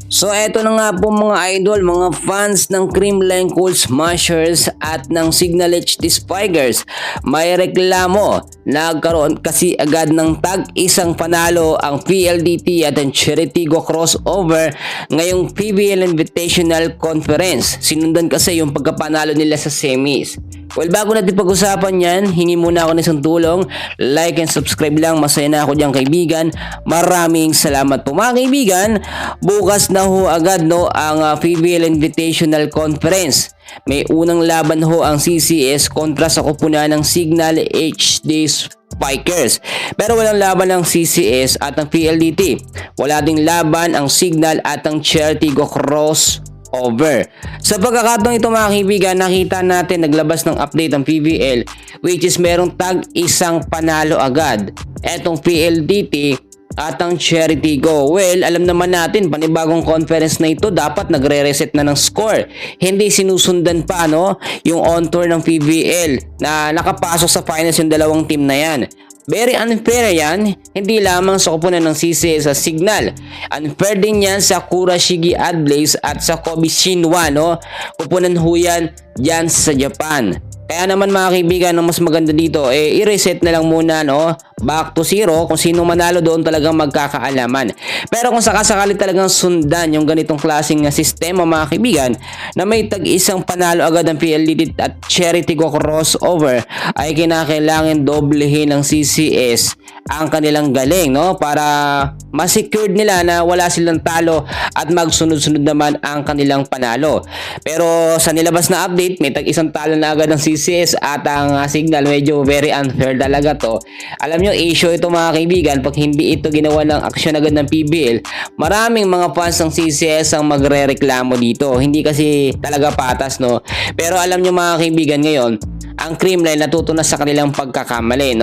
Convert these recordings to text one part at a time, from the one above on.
So eto na nga po mga idol, mga fans ng Creamline Cool Smashers at ng Signal HD Spikers. May reklamo, nagkaroon kasi agad ng tag-isang panalo ang PLDT at ang Cheritigo crossover ngayong PBL Invitational Conference. Sinundan kasi yung pagkapanalo nila sa semis. Well, bago natin pag-usapan yan, hingi muna ako ng isang tulong. Like and subscribe lang. Masaya na ako dyan kaibigan. Maraming salamat po mga kaibigan. Bukas na ho agad ang PBL Invitational Conference. May unang laban ho ang CCS kontra sa kupunan ng Signal HD Spikers. Pero walang laban ang CCS at ang PLDT. Wala ding laban ang Signal at ang Cheritigo crossover. Sa pagkakataong ito mga kaibigan, nakita natin naglabas ng update ang PBL which is merong tag-isang panalo agad. Etong PLDT at ang Cheritigo. Well, alam naman natin, panibagong conference na ito, dapat nagre-reset na ng score. Hindi sinusundan pa yung on tour ng PBL na nakapasok sa finals yung dalawang team na yan. Very unfair yan, hindi lamang sa kupunan ng CCS sa Signal. Unfair din yan sa Kurashige Adblaze at sa Kobe Shinwa, kupunan ho yan dyan sa Japan. Kaya naman mga kaibigan, ang mas maganda dito, i-reset na lang muna, back to zero, kung sino manalo doon talagang magkakaalaman. Pero kung sakasakali talagang sundan yung ganitong klaseng sistema mga kaibigan, na may tag-isang panalo agad ang PLDT at Cheritigo crossover, ay kinakailangan doblehin ng CCS ang kanilang galing, para ma-secured nila na wala silang talo at magsunod-sunod naman ang kanilang panalo. Pero sa nilabas na update, may tag-isang talo na agad ang CCS at ang Signal. Medyo very unfair talaga to. Alam nyo, issue ito mga kaibigan, pag hindi ito ginawa ng aksyon agad ng PBL, maraming mga fans ng CCS ang magre-reklamo dito. Hindi kasi talaga patas, Pero alam nyo mga kaibigan, ngayon ang Creamline natuto na sa kanilang pagkakamali,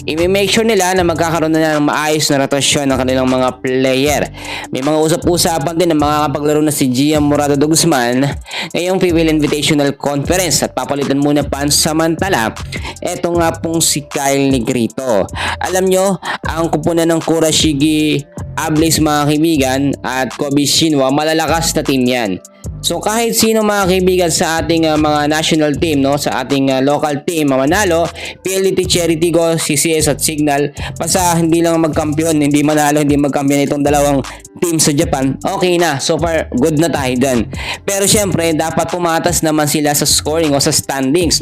I-make sure nila na magkakaroon na ng maayos na rotasyon ng kanilang mga player. May mga usap-usapan din na makakapaglaro na si Gian Morado de Guzman ngayong PBL Invitational Conference at papalitan muna pansamantala eto nga pong si Kyle Negrito. Alam nyo, ang kupunan ng Kurashige Adblaze mga kaibigan at Kobe Shinwa, malalakas na team yan. So kahit sino mga kaibigan sa ating mga national team, sa ating local team manalo, PLDT, Cheritigo, CCS at Signal, basta hindi lang magkampiyon, hindi manalo, hindi magkampiyon itong dalawang team sa Japan, okay na. So far, good na tayo dyan. Pero syempre, dapat pumatas naman sila sa scoring o sa standings,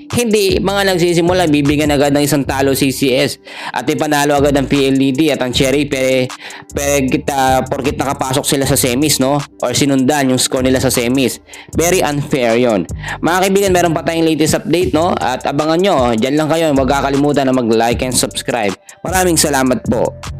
Hindi mga nagsisimula, bibigyan agad ng isang talo CCS at ipanalo agad ang PLDT at ang Cherry porkit nakapasok sila sa semis, or sinundan yung score nila sa semis. Very unfair yon. Mga kaibigan, meron pa tayong latest update, at abangan nyo, dyan lang kayo, huwag kakalimutan na mag-like and subscribe. Maraming salamat po.